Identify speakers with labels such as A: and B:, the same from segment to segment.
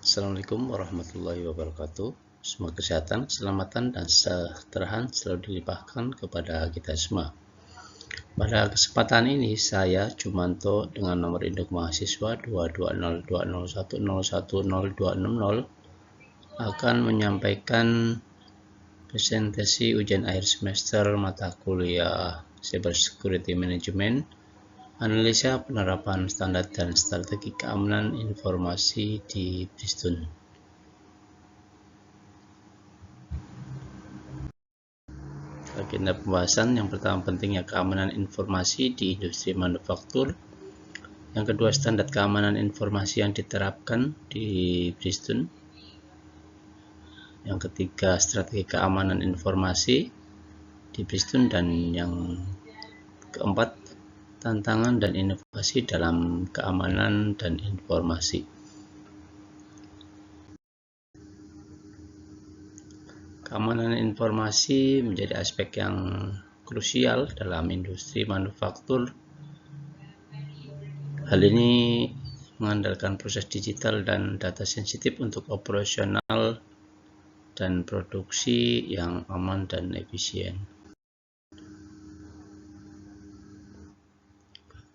A: Assalamualaikum warahmatullahi wabarakatuh. Semoga kesehatan, keselamatan, dan kesejahteraan selalu dilimpahkan kepada kita semua. Pada kesempatan ini, saya Jumanto dengan nomor induk mahasiswa 2202010102060 akan menyampaikan presentasi ujian akhir semester mata kuliah Cyber Security Management, analisa penerapan standar dan strategi keamanan informasi di Bristol. Agenda pembahasan yang pertama, pentingnya keamanan informasi di industri manufaktur. Yang kedua, standar keamanan informasi yang diterapkan di Bristol. Yang ketiga, strategi keamanan informasi di Bristol. Dan yang keempat, tantangan dan inovasi dalam keamanan dan informasi. Keamanan informasi menjadi aspek yang krusial dalam industri manufaktur. Hal ini mengandalkan proses digital dan data sensitif untuk operasional dan produksi yang aman dan efisien.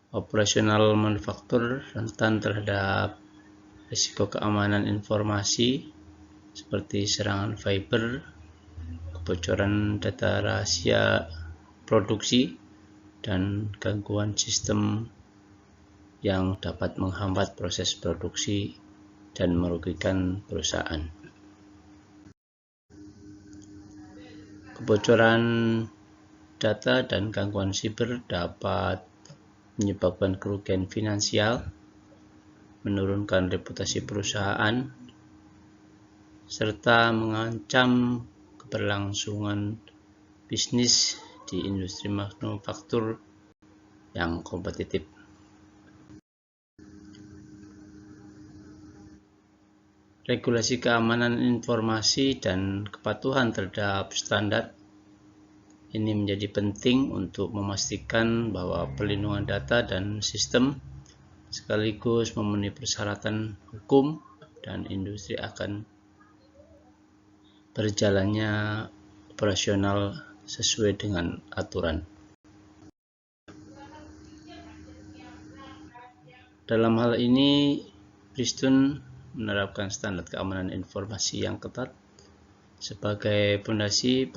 A: Operasional manufaktur rentan terhadap risiko keamanan informasi seperti serangan cyber, kebocoran data rahasia produksi, dan gangguan sistem yang dapat menghambat proses produksi dan merugikan perusahaan. Kebocoran data dan gangguan siber dapat menyebabkan kerugian finansial, menurunkan reputasi perusahaan, serta mengancam keberlangsungan bisnis di industri manufaktur yang kompetitif. Regulasi keamanan informasi dan kepatuhan terhadap standar ini menjadi penting untuk memastikan bahwa perlindungan data dan sistem sekaligus memenuhi persyaratan hukum dan industri akan berjalannya operasional sesuai dengan aturan. Dalam hal ini, Bristol menerapkan standar keamanan informasi yang ketat sebagai fondasi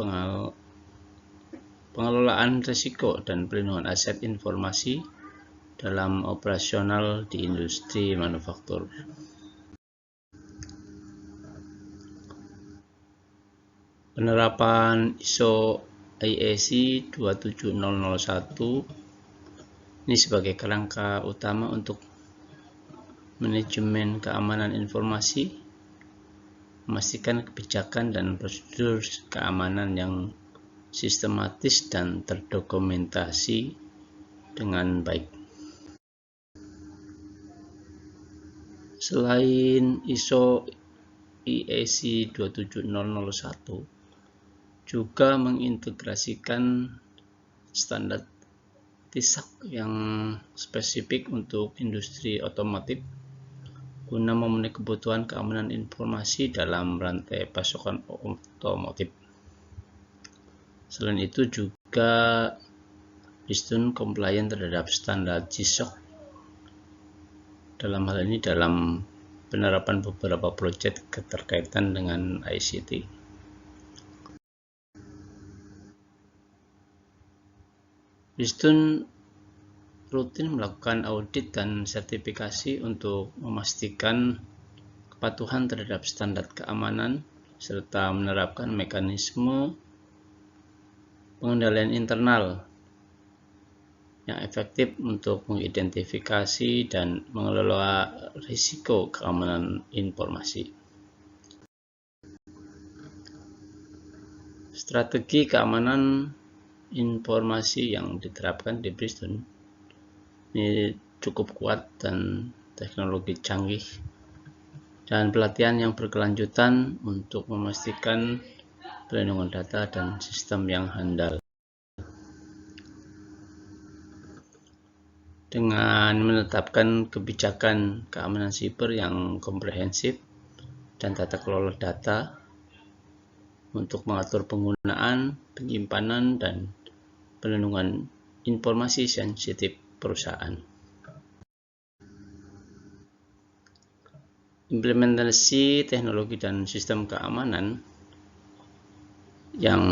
A: pengelolaan risiko dan perlindungan aset informasi dalam operasional di industri manufaktur. Penerapan ISO IEC 27001 ini sebagai kerangka utama untuk manajemen keamanan informasi, memastikan kebijakan dan prosedur keamanan yang sistematis dan terdokumentasi dengan baik. Selain ISO IEC 27001, juga mengintegrasikan standar TISAC yang spesifik untuk industri otomotif guna memenuhi kebutuhan keamanan informasi dalam rantai pasokan otomotif. Selain itu juga Bristol compliant terhadap standar GSOC dalam hal ini dalam penerapan beberapa proyek keterkaitan dengan ICT. Bristol rutin melakukan audit dan sertifikasi untuk memastikan kepatuhan terhadap standar keamanan serta menerapkan mekanisme pengendalian internal yang efektif untuk mengidentifikasi dan mengelola risiko keamanan informasi. Strategi keamanan informasi yang diterapkan di Bristol ini cukup kuat dan teknologi canggih dan pelatihan yang berkelanjutan untuk memastikan perlindungan data dan sistem yang handal. Dengan menetapkan kebijakan keamanan siber yang komprehensif, dan tata kelola data untuk mengatur penggunaan, penyimpanan, dan pelindungan informasi sensitif perusahaan. Implementasi teknologi dan sistem keamanan yang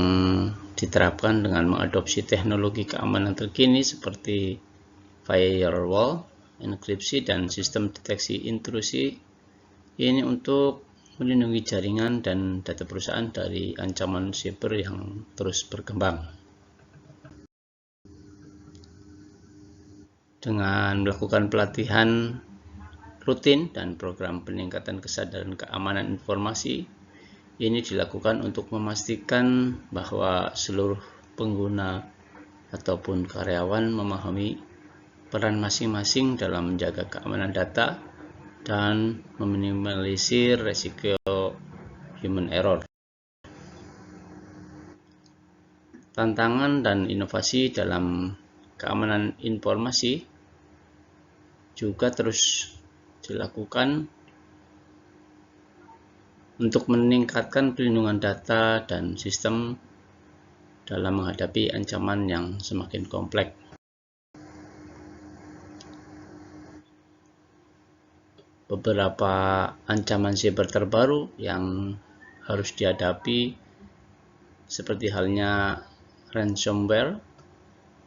A: diterapkan dengan mengadopsi teknologi keamanan terkini seperti firewall, enkripsi, dan sistem deteksi intrusi ini untuk melindungi jaringan dan data perusahaan dari ancaman siber yang terus berkembang. Dengan melakukan pelatihan rutin dan program peningkatan kesadaran keamanan informasi, ini dilakukan untuk memastikan bahwa seluruh pengguna ataupun karyawan memahami peran masing-masing dalam menjaga keamanan data dan meminimalisir risiko human error. Tantangan dan inovasi dalam keamanan informasi juga terus dilakukan untuk meningkatkan perlindungan data dan sistem dalam menghadapi ancaman yang semakin kompleks. Beberapa ancaman siber terbaru yang harus dihadapi seperti halnya ransomware,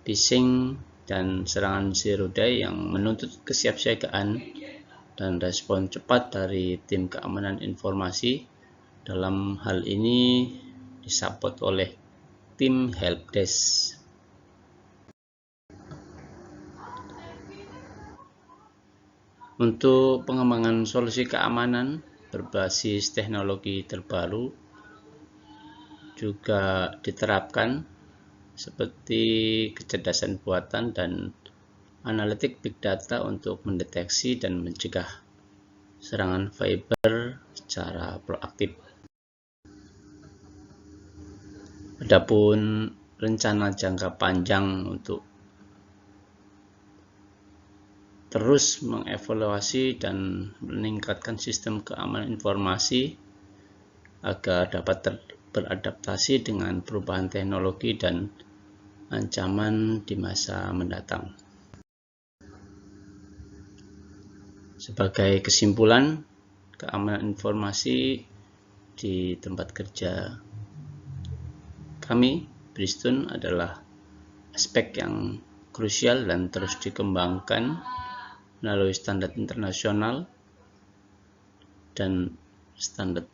A: phishing, dan serangan zero day yang menuntut kesiapsiagaan dan respon cepat dari tim keamanan informasi. Dalam hal ini disupport oleh tim helpdesk. Untuk pengembangan solusi keamanan berbasis teknologi terbaru juga diterapkan seperti kecerdasan buatan dan analitik big data untuk mendeteksi dan mencegah serangan cyber secara proaktif. Adapun rencana jangka panjang untuk terus mengevaluasi dan meningkatkan sistem keamanan informasi agar dapat beradaptasi dengan perubahan teknologi dan ancaman di masa mendatang. Sebagai kesimpulan, keamanan informasi di tempat kerja kami, Bristol, adalah aspek yang krusial dan terus dikembangkan melalui standar internasional dan standar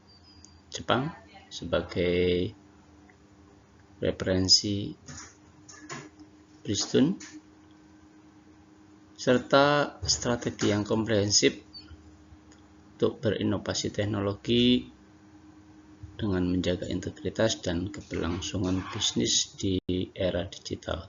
A: Jepang sebagai referensi Bristol, serta strategi yang komprehensif untuk berinovasi teknologi dengan menjaga integritas dan keberlangsungan bisnis di era digital.